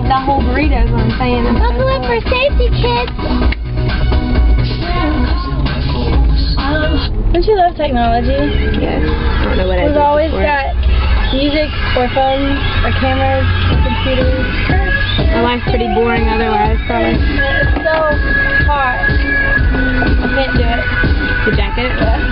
the whole burrito is what I'm saying. Buckle up for safety, kids. Don't you love technology? Yes. I don't know what We've always got music or phones or cameras or computers. My life's pretty boring otherwise, probably. It's so hard. I can't do it. The jacket? Yeah.